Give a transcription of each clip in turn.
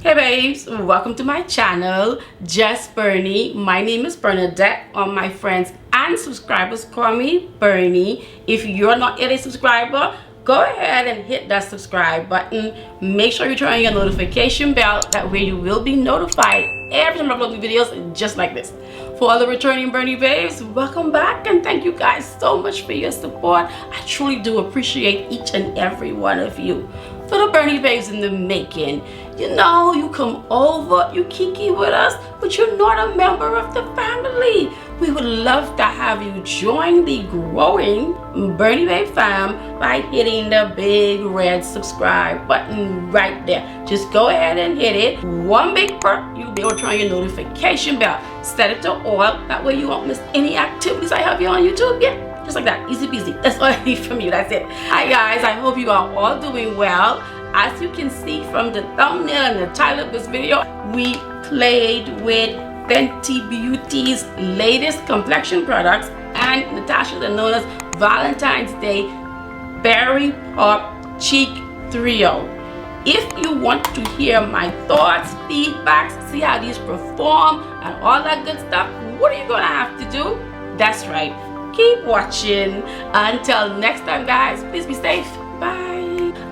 Hey babes, welcome to my channel, Just Bernie. My name is Bernadette. All my friends and subscribers call me Bernie. If you're not yet a subscriber, go ahead and hit that subscribe button. Make sure you turn on your notification bell. That way you will be notified every time I upload new videos just like this. For all the returning Bernie babes, welcome back and thank you guys so much for your support. I truly do appreciate each and every one of you. For the Bernie babes in the making, you know, you come over, you kiki with us, but you're not a member of the family. We would love to have you join the growing Bernie Babe fam by hitting the big red subscribe button right there. Just go ahead and hit it. One big perk, you'll be able to turn on your notification bell. Set it to all, that way you won't miss any activities I have here on YouTube. Yeah. Just like that, easy peasy. That's all I need from you. That's it. Hi guys, I hope you are all doing well. As you can see from the thumbnail and the title of this video, we played with Fenty Beauty's latest complexion products and Natasha Denona's Valentine's Day Berry Pop Cheek Trio. If you want to hear my thoughts, feedbacks, see how these perform and all that good stuff, what are you gonna have to do? That's right, keep watching. Until next time guys, please be safe. Bye.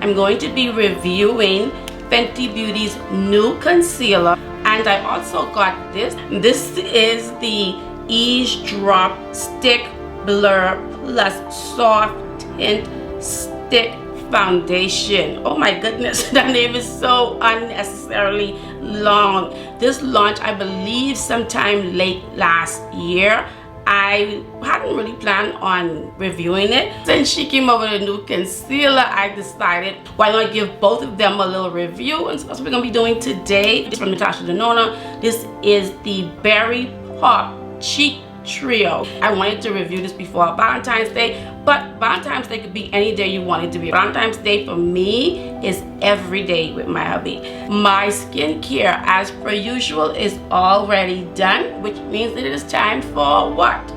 I'm going to be reviewing Fenty Beauty's new concealer, and I also got this. This is the EAZE Drop Stick Blur Plus Soft Tint Stick Foundation. Oh my goodness, that name is so unnecessarily long. This launched, I believe, sometime late last year. I hadn't really planned on reviewing it. Since she came up with a new concealer, I decided why not give both of them a little review, and so that's what we're gonna be doing today. This is from Natasha Denona. This is the Berry Pop Cheek Trio. I wanted to review this before Valentine's Day, but Valentine's Day could be any day you want it to be. Valentine's Day for me is every day with my hubby. My skincare, as per usual, is already done, which means that it is time for what?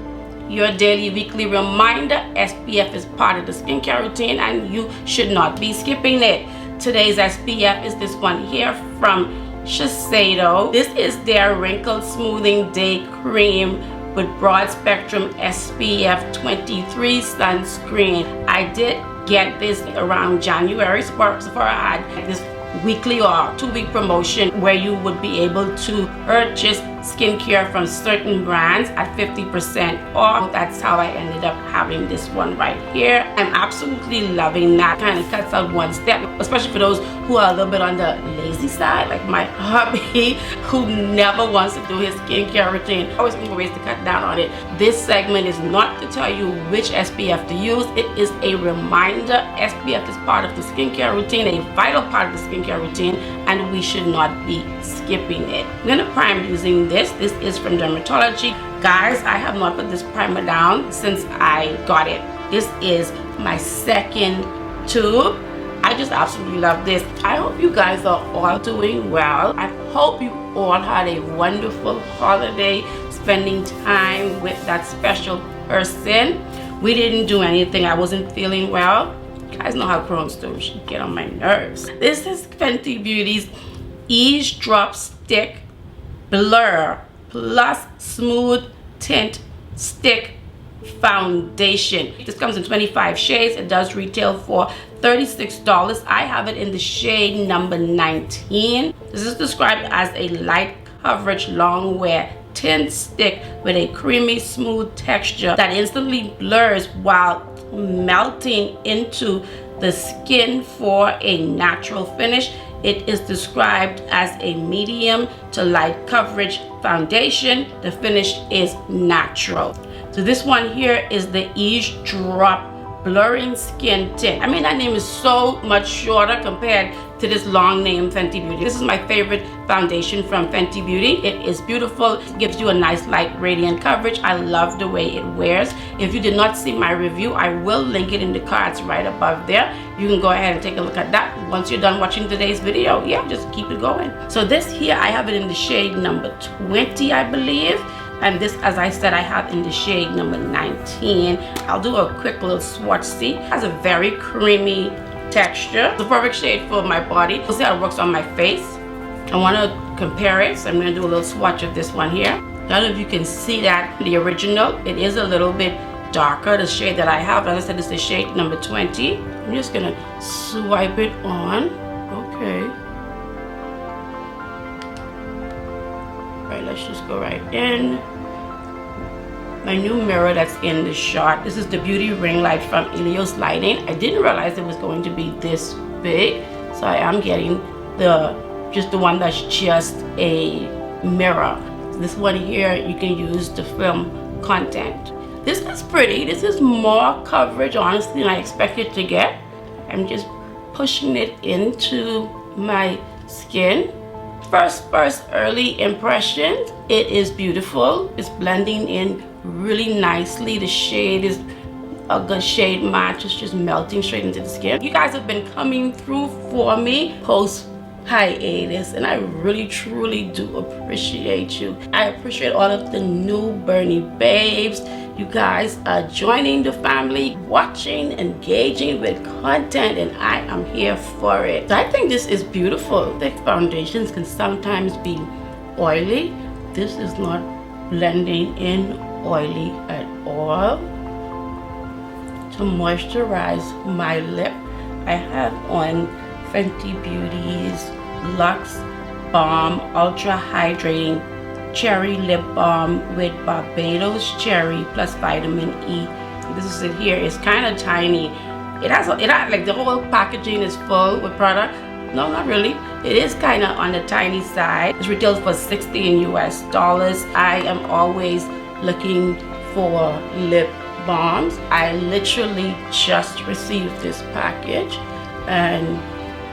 Your daily weekly reminder. SPF is part of the skincare routine and you should not be skipping it. Today's SPF is this one here from Shiseido. This is their Wrinkle Smoothing Day Cream with broad spectrum SPF 23 sunscreen. I did get this around January. Sephora had this weekly or 2-week promotion where you would be able to purchase skincare from certain brands at 50% off. That's how I ended up having this one right here. I'm absolutely loving that. Kind of cuts out one step, especially for those who are a little bit on the lazy side, like my hubby, who never wants to do his skincare routine. Always looking for ways to cut down on it. This segment is not to tell you which SPF to use. It is a reminder. SPF is part of the skincare routine, a vital part of the skincare routine, and we should not be skipping it. I'm gonna prime using this. This is from DRMTLGY. Guys, I have not put this primer down since I got it. This is my second tube. I just absolutely love this. I hope you guys are all doing well. I hope you all had a wonderful holiday, spending time with that special person. We didn't do anything. I wasn't feeling well. You guys know how Crohn's do. She get on my nerves. This is Fenty Beauty's EAZE Drop Stick Blur Plus Smooth Tint Stick Foundation. This comes in 25 shades. It does retail for $36. I have it in the shade number 19. This is described as a light coverage long wear tint stick with a creamy smooth texture that instantly blurs while melting into the skin for a natural finish. It is described as a medium to light coverage foundation. The finish is natural. So this one here is the EAZE Drop Blurring Skin Tint. I mean, that name is so much shorter compared to this long name Fenty Beauty. This is my favorite foundation from Fenty Beauty. It is beautiful. It gives you a nice light radiant coverage. I love the way it wears. If you did not see my review, I will link it in the cards right above there. You can go ahead and take a look at that once you're done watching today's video. Yeah, just keep it going. So this here, I have it in the shade number 20, I believe. And this, as I said, I have in the shade number 19. I'll do a quick little swatch. See, it has a very creamy texture. The perfect shade for my body. We'll see how it works on my face. I want to compare it, so I'm going to do a little swatch of this one here. I don't know if you can see that the original, it is a little bit darker, the shade that I have. As I said, it's the shade number 20. I'm just going to swipe it on. Okay. Alright, let's just go right in. My new mirror that's in the shot. This is the beauty ring light from EAZE Lighting. I didn't realize it was going to be this big, so I am getting just the one that's just a mirror. This one here you can use to film content. This is pretty. This is more coverage, honestly, than I expected to get. I'm just pushing it into my skin. First early impressions. It is beautiful. It's blending in really nicely. The shade is a good shade match. It's just melting straight into the skin. You guys have been coming through for me post hiatus, and I really truly do appreciate you. I appreciate all of the new Bernie babes. You guys are joining the family, watching, engaging with content, and I am here for it. So I think this is beautiful. Thick foundations can sometimes be oily. This is not blending in oily at all. To moisturize my lip, I have on Fenty Beauty's Luxe Balm Ultra Hydrating Cherry Lip Balm with Barbados Cherry plus Vitamin E. This is it here. It's kind of tiny. It has like the whole packaging is full with product. No, not really. It is kind of on the tiny side. It retails for $60 US. I am always looking for lip balms. I literally just received this package and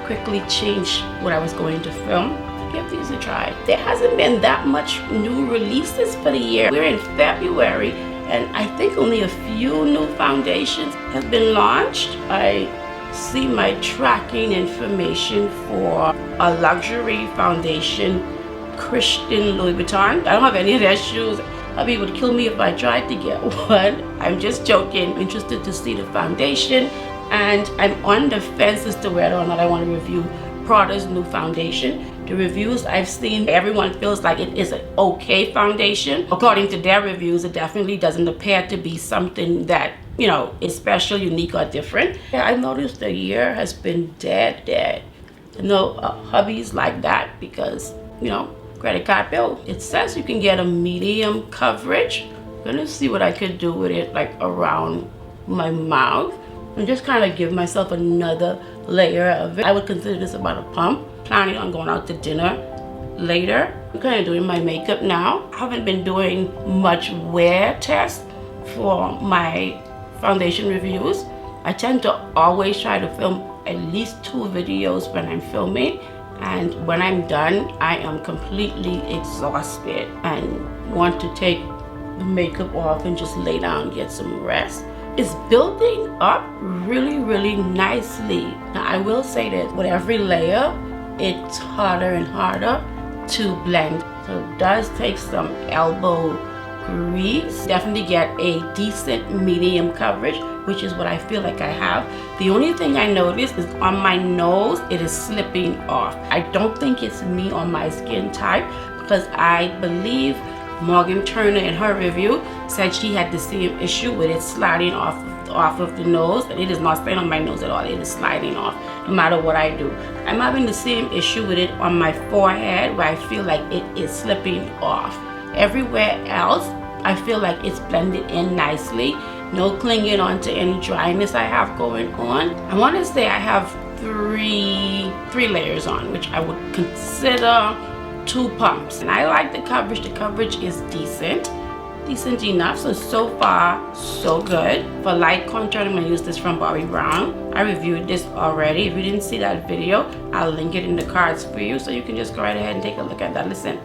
quickly changed what I was going to film. Give these a try. There hasn't been that much new releases for the year. We're in February, and I think only a few new foundations have been launched. I see my tracking information for a luxury foundation, Christian Louis Vuitton. I don't have any of their shoes. Hubby would kill me if I tried to get one. I'm just joking. I'm interested to see the foundation, and I'm on the fence as to whether or not I want to review Prada's new foundation. The reviews I've seen, everyone feels like it is an okay foundation. According to their reviews, it definitely doesn't appear to be something that, you know, is special, unique, or different. Yeah, I noticed the year has been dead. No hubbies like that because, you know, credit card bill. It says you can get a medium coverage. I'm gonna see what I could do with it, like around my mouth, and just kind of give myself another layer of it. I would consider this about a pump. Planning on going out to dinner later. I'm kind of doing my makeup now. I haven't been doing much wear tests for my foundation reviews. I tend to always try to film at least 2 videos when I'm filming, and when I'm done, I am completely exhausted and want to take the makeup off and just lay down and get some rest. It's building up really nicely. Now I will say that with every layer, it's harder and harder to blend. So it does take some elbow grease. Definitely get a decent medium coverage, which is what I feel like I have. The only thing I noticed is on my nose, it is slipping off. I don't think it's me or my skin type, because I believe Morgan Turner in her review said she had the same issue with it sliding off of the nose, and it is not staying on my nose at all. It is sliding off no matter what I do. I'm having the same issue with it on my forehead, where I feel like it is slipping off. Everywhere else, I feel like it's blended in nicely. No clinging onto any dryness I have going on. I want to say I have three layers on, which I would consider 2 pumps, and I like the coverage. The coverage is decent enough. So far so good. For light contour, I'm going to use this from Bobbi Brown. I reviewed this already. If you didn't see that video, I'll link it in the cards for you, so you can just go right ahead and take a look at that. Listen,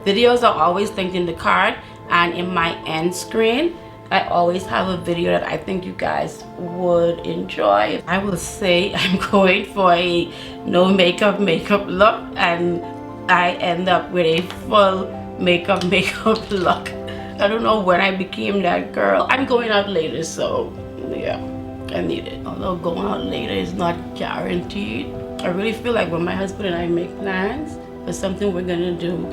videos are always linked in the card, and in my end screen I always have a video that I think you guys would enjoy. I will say I'm going for a no makeup look, and I end up with a full makeup look. I don't know when I became that girl. I'm going out later, so yeah, I need it. Although going out later is not guaranteed. I really feel like when my husband and I make plans, for something we're gonna do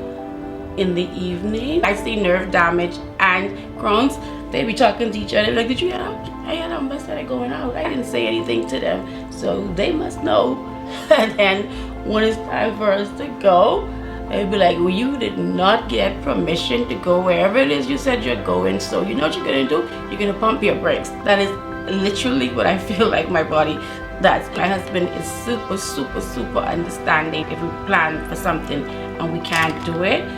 in the evening. I see nerve damage and Crohn's. They be talking to each other like, did you get out? I had out, but started going out. I didn't say anything to them, so they must know. And then when it's time for us to go, they'd be like, well, you did not get permission to go wherever it is you said you're going, so you know what you're gonna do? You're gonna pump your brakes. That is literally what I feel like my body does. My husband is super, super, super understanding. If we plan for something and we can't do it,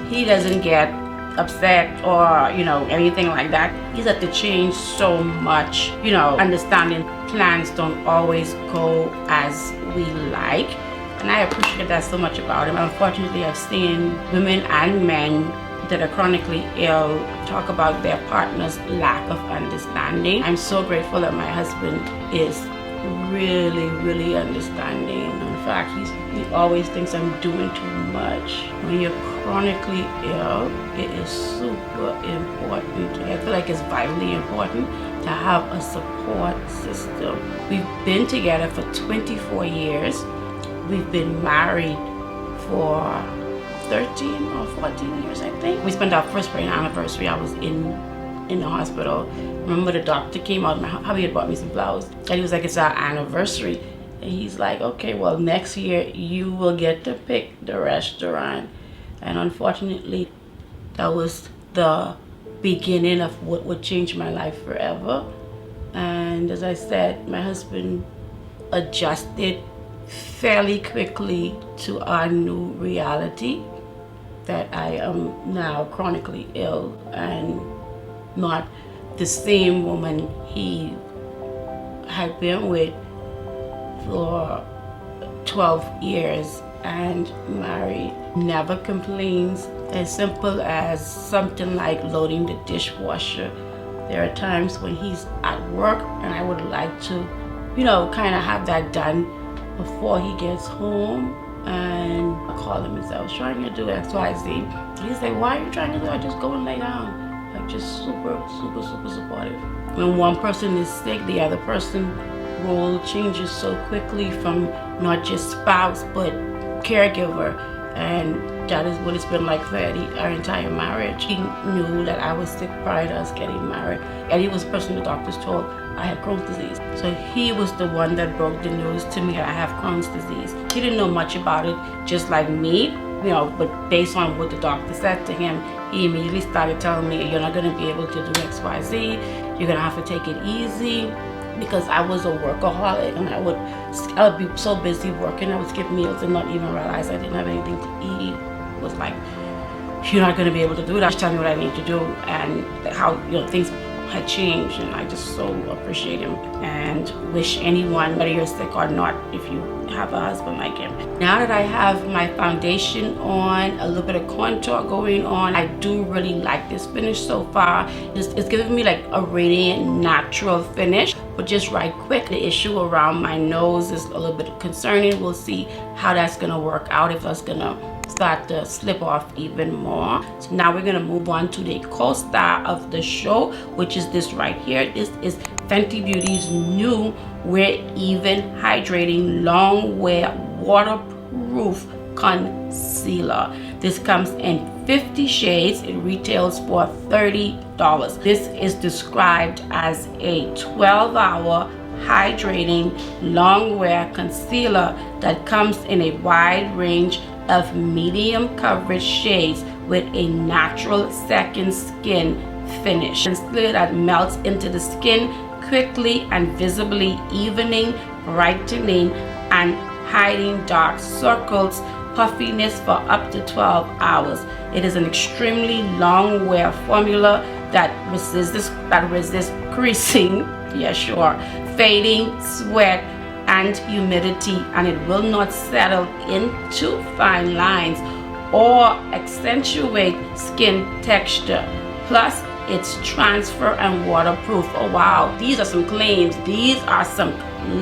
he doesn't get upset or, you know, anything like that. He's had to change so much, you know, understanding plans don't always go as we like. And I appreciate that so much about him. Unfortunately, I've seen women and men that are chronically ill talk about their partner's lack of understanding. I'm so grateful that my husband is really, really understanding. In fact, he always thinks I'm doing too much. When you're chronically ill, it is super important. I feel like it's vitally important to have a support system. We've been together for 24 years. We've been married for 13 or 14 years, I think. We spent our first wedding anniversary. I was in the hospital. Remember, the doctor came out. My hubby had bought me some flowers, and he was like, it's our anniversary. And he's like, okay, well, next year you will get to pick the restaurant. And unfortunately, that was the beginning of what would change my life forever. And as I said, my husband adjusted fairly quickly to our new reality that I am now chronically ill and not the same woman he had been with for 12 years and married. Never complains. As simple as something like loading the dishwasher. There are times when he's at work and I would like to, you know, kind of have that done before he gets home. And I call him and say, I was trying to do XYZ. He's like, why are you trying to do that? Just go and lay down. Like, just super, super, super supportive. When one person is sick, the other person role changes so quickly from not just spouse, but caregiver. And that is what it's been like for Eddie, our entire marriage. He knew that I was sick prior to us getting married. Eddie was the person the doctors told I had Crohn's disease. So he was the one that broke the news to me that I have Crohn's disease. He didn't know much about it, just like me, you know, but based on what the doctor said to him, he immediately started telling me, you're not gonna be able to do XYZ, you're gonna have to take it easy. Because I was a workaholic and I would be so busy working, I would skip meals and not even realize I didn't have anything to eat. It was like, you're not going to be able to do that. Just tell me what I need to do, and how, you know, things had changed. And I just so appreciate him and wish anyone, whether you're sick or not, if you have a husband like him. Now that I have my foundation on, a little bit of contour going on, I do really like this finish so far. It's giving me like a radiant, natural finish, but just right quick. The issue around my nose is a little bit concerning. We'll see how that's gonna work out, if that's gonna start to slip off even more. So now we're gonna move on to the co-star of the show, which is this right here. This is Fenty Beauty's new Wear Even Hydrating Longwear Waterproof Concealer. This comes in 50 shades. It retails for $30. This is described as a 12-hour hydrating longwear concealer that comes in a wide range of medium coverage shades with a natural second skin finish. Concealer that melts into the skin quickly and visibly, evening, brightening, and hiding dark circles, puffiness for up to 12 hours. It is an extremely long wear formula that resists creasing, yeah sure, fading, sweat, and humidity, and it will not settle into fine lines or accentuate skin texture. Plus, it's transfer and waterproof. Oh wow, these are some claims. These are some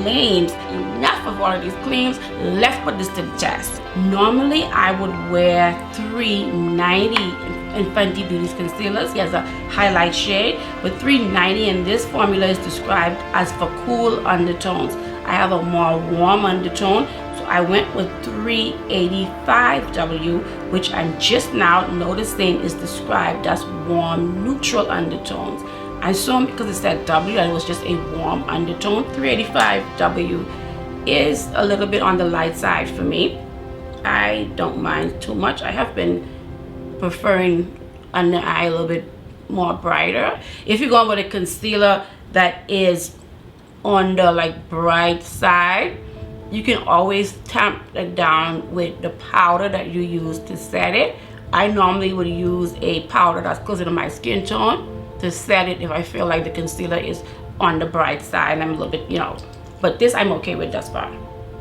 claims. Enough of all of these claims. Let's put this to the test. Normally, I would wear $3.90 in Fenty Beauty's concealers. He has a highlight shade, but $3.90 in this formula is described as for cool undertones. I have a more warm undertone, so I went with 385W, which I'm just now noticing is described as warm neutral undertones. I assume because it said W that it was just a warm undertone. 385W is a little bit on the light side for me. I don't mind too much. I have been preferring under eye a little bit more brighter. If you're going with a concealer that is on the like bright side, you can always tamp it down with the powder that you use to set it. I normally would use a powder that's closer to my skin tone to set it if I feel like the concealer is on the bright side and I'm a little bit, you know, but this I'm okay with thus far.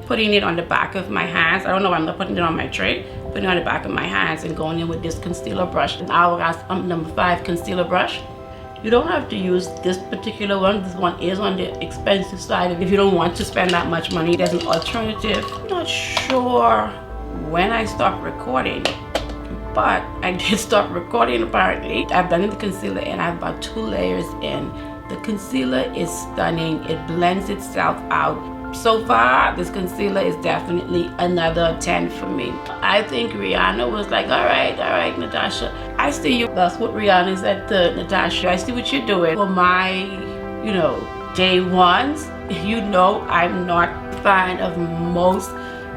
Putting it on the back of my hands. I don't know why I'm not putting it on my tray. Putting it on the back of my hands and going in with this concealer brush. And Hourglass number 5 concealer brush. You don't have to use this particular one. This one is on the expensive side. If you don't want to spend that much money, there's an alternative. I'm not sure when I stopped recording, but I did stop recording apparently. I've done the concealer and I have about 2 layers in. The concealer is stunning. It blends itself out. So far, this concealer is definitely another 10 for me. I think Rihanna was like, all right, Natasha. I see you. That's what Rihanna said to Natasha. I see what you're doing. For my, you know, day ones, you know I'm not a fan of most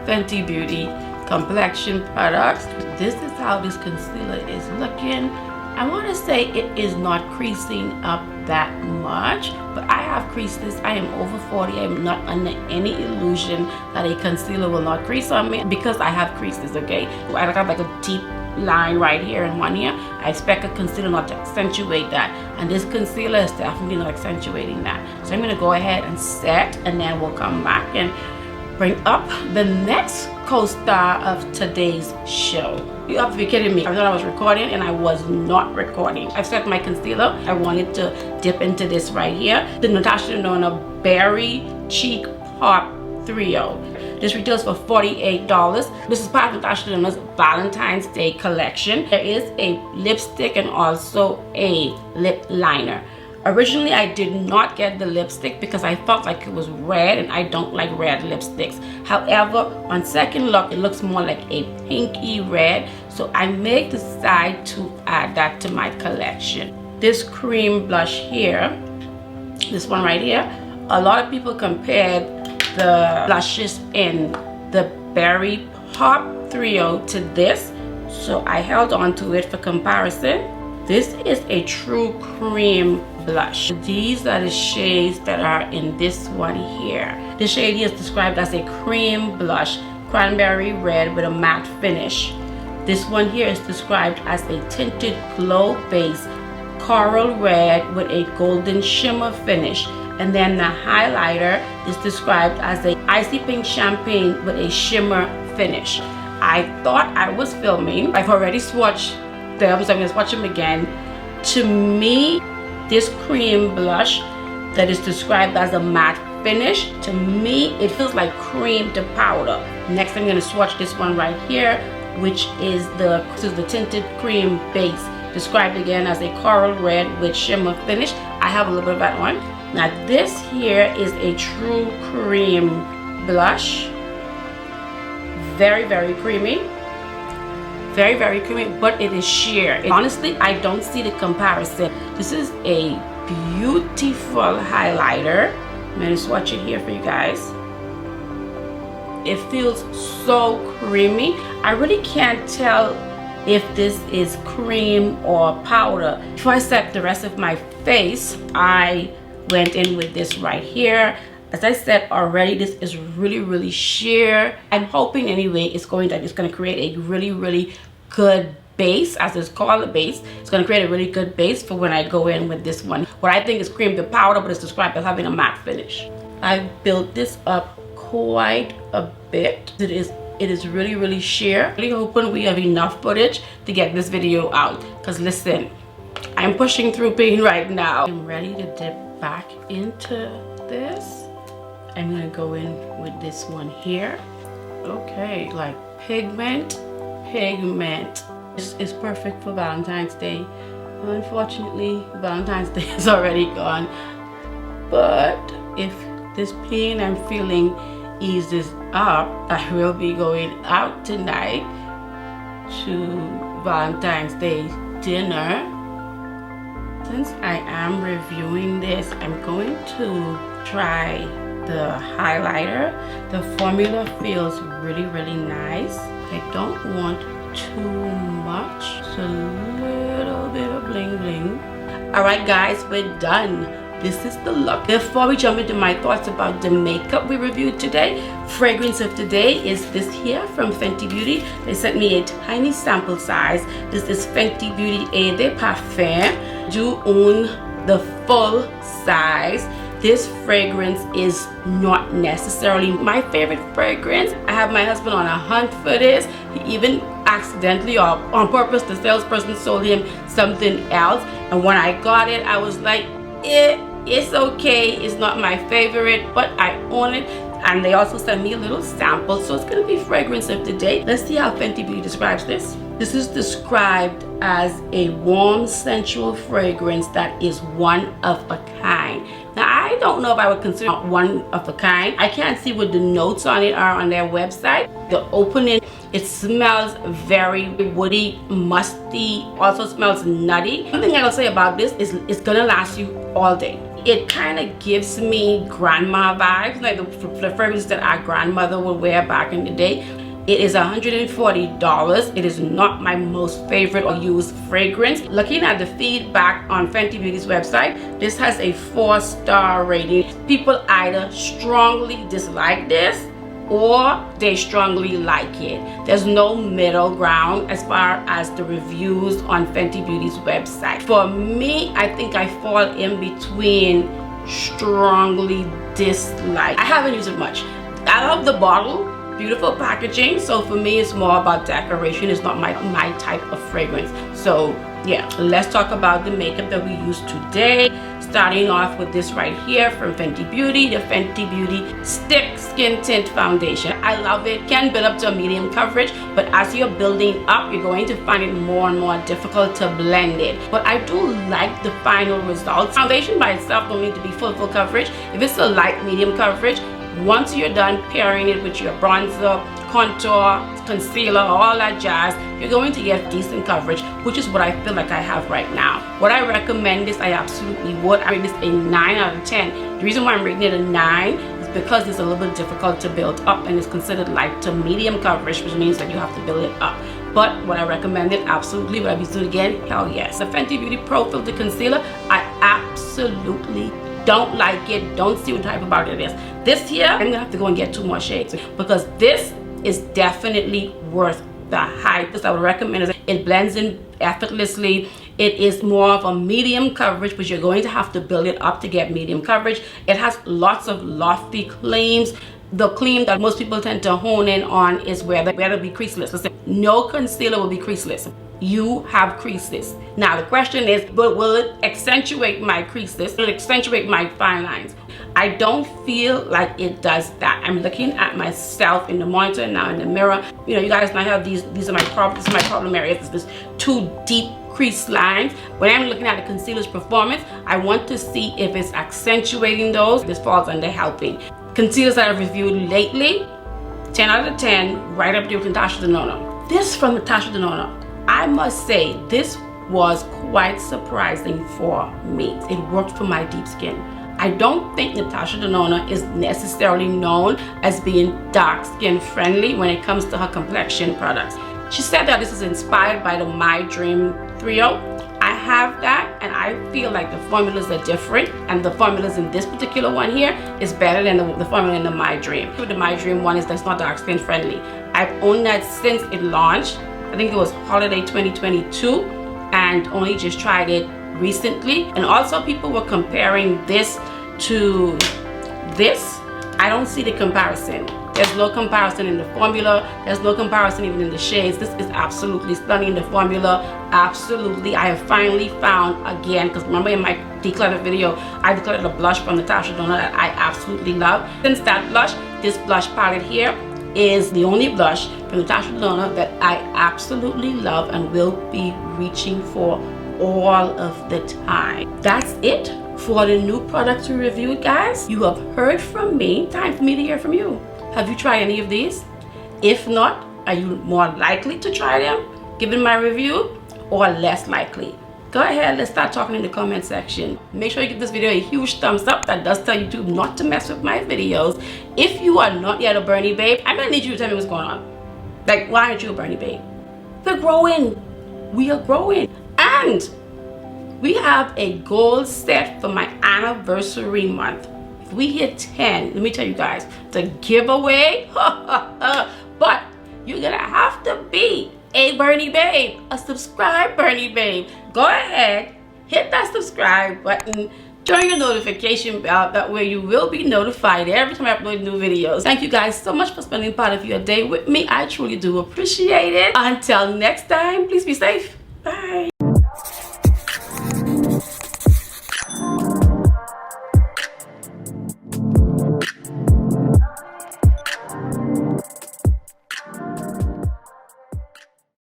Fenty Beauty complexion products. This is how this concealer is looking. I want to say it is not creasing up that much, but I have creases. I am over 40. I'm not under any illusion that a concealer will not crease on me because I have creases, okay? I have like a deep line right here and one here. I expect a concealer not to accentuate that, and this concealer is definitely not accentuating that. So I'm going to go ahead and set, and then we'll come back and bring up the next co-star of today's show. You have to be kidding me. I thought I was recording and I was not recording. I've set my concealer. I wanted to dip into this right here. The Natasha Denona Berry Cheek Pop 3.0. This retails for $48. This is part of Natasha Denona's Valentine's Day collection. There is a lipstick and also a lip liner. Originally, I did not get the lipstick because I felt like it was red and I don't like red lipsticks. However, on second look, it looks more like a pinky red. So I may decide to add that to my collection. This cream blush here, this one right here, a lot of people compared the blushes in the Berry Pop 3.0 to this. So I held on to it for comparison. This is a true cream blush. These are the shades that are in this one here. The shade here is described as a cream blush, cranberry red with a matte finish. This one here is described as a tinted glow base, coral red with a golden shimmer finish. And then the highlighter is described as a icy pink champagne with a shimmer finish. I thought I was filming. I've already swatched them, so I'm going to swatch them again. To me, this cream blush that is described as a matte finish, to me it feels like cream to powder. Next I'm going to swatch this one right here, which is the tinted cream base, described again as a coral red with shimmer finish. I have a little bit of that one. Now this here is a true cream blush. Very, very creamy. Very, very creamy, but it is sheer. Honestly, I don't see the comparison. This is a beautiful highlighter. I'm going to swatch it here for you guys. It feels so creamy. I really can't tell if this is cream or powder. Before I set the rest of my face, I went in with this right here. As I said already, this is really, really sheer. I'm hoping anyway it's going to create a really, really good base, as it's called, a base. It's going to create a really good base for when I go in with this one. What I think is cream to powder, but it's described as having a matte finish. I've built this up quite a bit. It is really, really sheer. Really hoping we have enough footage to get this video out. Because listen, I'm pushing through pain right now. I'm ready to dip back into this. I'm gonna go in with this one here. Okay, like pigment. This is perfect for Valentine's Day. Unfortunately, Valentine's Day is already gone. But if this pain I'm feeling eases up, I will be going out tonight to Valentine's Day dinner. Since I am reviewing this, I'm going to try the highlighter. The formula feels really nice. I don't want too much, just a little bit of bling bling. Alright guys, we're done. This is the look. Before we jump into my thoughts about the makeup we reviewed today, fragrance of today is this here from Fenty Beauty. They sent me a tiny sample size. This is Fenty Beauty EAZE Parfum. Do own the full size. This fragrance is not necessarily my favorite fragrance. I have my husband on a hunt for this. He even accidentally or on purpose, the salesperson sold him something else. And when I got it, I was like, it's okay. It's not my favorite, but I own it. And they also sent me a little sample. So it's going to be fragrance of the day. Let's see how Fenty Beauty describes this. This is described as a warm, sensual fragrance that is one of a kind. Now, I don't know if I would consider it one of a kind. I can't see what the notes on it are on their website. The opening, it smells very woody, musty, also smells nutty. One thing I will say about this is it's gonna last you all day. It kind of gives me grandma vibes, like the fragrances that our grandmother would wear back in the day. It is $140. It is not my most favorite or used fragrance. Looking at the feedback on Fenty Beauty's website, this has a 4-star rating. People either strongly dislike this or they strongly like it. There's no middle ground as far as the reviews on Fenty Beauty's website. For me, I think I fall in between strongly dislike. I haven't used it much. I love the bottle. Beautiful packaging, so for me it's more about decoration. It's not my type of fragrance. So yeah, let's talk about the makeup that we used today, starting off with this right here from Fenty Beauty, the Fenty Beauty Stick Skin Tint Foundation. I love it. Can build up to a medium coverage, but as you're building up, you're going to find it more and more difficult to blend it. But I do like the final results. Foundation by itself don't need to be full coverage. If it's a light medium coverage, once you're done pairing it with your bronzer, contour, concealer, all that jazz, you're going to get decent coverage, which is what I feel like I have right now. Would I recommend this? I absolutely would. I rate this a 9 out of 10. The reason why I'm rating it a 9 is because it's a little bit difficult to build up and it's considered light to medium coverage, which means that you have to build it up. But would I recommend it? Absolutely. Would I be doing it again? Hell yes. The Fenty Beauty Pro Filter Concealer, I absolutely don't like it. Don't see what type about it is. This here, I'm gonna have to go and get 2 more shades because this is definitely worth the hype. This I would recommend. It blends in effortlessly. It is more of a medium coverage, but you're going to have to build it up to get medium coverage. It has lots of lofty claims. The claim that most people tend to hone in on is where they'll be creaseless. Listen, no concealer will be creaseless. You have creases. Now the question is, but will it accentuate my creases? Will it accentuate my fine lines? I don't feel like it does that. I'm looking at myself in the monitor now, in the mirror. You know, you guys might have these are my problems. This is my problem areas. It's this 2 deep crease lines. When I'm looking at the concealer's performance, I want to see if it's accentuating those. This falls under helping. Concealers that I've reviewed lately, 10 out of 10, right up there with Natasha Denona. This from Natasha Denona, I must say, this was quite surprising for me. It worked for my deep skin. I don't think Natasha Denona is necessarily known as being dark skin friendly when it comes to her complexion products. She said that this is inspired by the My Dream Trio. I have that, and I feel like the formulas are different, and the formulas in this particular one here is better than the formula in the My Dream. The My Dream one is that's not dark skin friendly. I've owned that since it launched. I think it was holiday 2022, and only just tried it recently. And also people were comparing this to this. I don't see the comparison. There's no comparison in the formula. There's no comparison even in the shades. This is absolutely stunning. The formula, absolutely. I have finally found again, because remember in my declutter video, I decluttered a blush from Natasha Denona that I absolutely love. Since that blush, this blush palette here is the only blush from Natasha Denona that I absolutely love and will be reaching for all of the time. That's it for the new products we reviewed, guys. You have heard from me. Time for me to hear from you. Have you tried any of these? If not, are you more likely to try them, given my review, or less likely? Go ahead, let's start talking in the comment section. Make sure you give this video a huge thumbs up. That does tell YouTube not to mess with my videos. If you are not yet a Bernie babe, I'm gonna need you to tell me what's going on. Like, why aren't you a Bernie babe? We're growing. We are growing. And we have a goal set for my anniversary month. If we hit 10, let me tell you guys, the giveaway, but you're gonna have to be a Bernie babe, a subscribe Bernie babe. Go ahead, hit that subscribe button, turn your notification bell, that way you will be notified every time I upload new videos. Thank you guys so much for spending part of your day with me. I truly do appreciate it. Until next time, please be safe. Bye.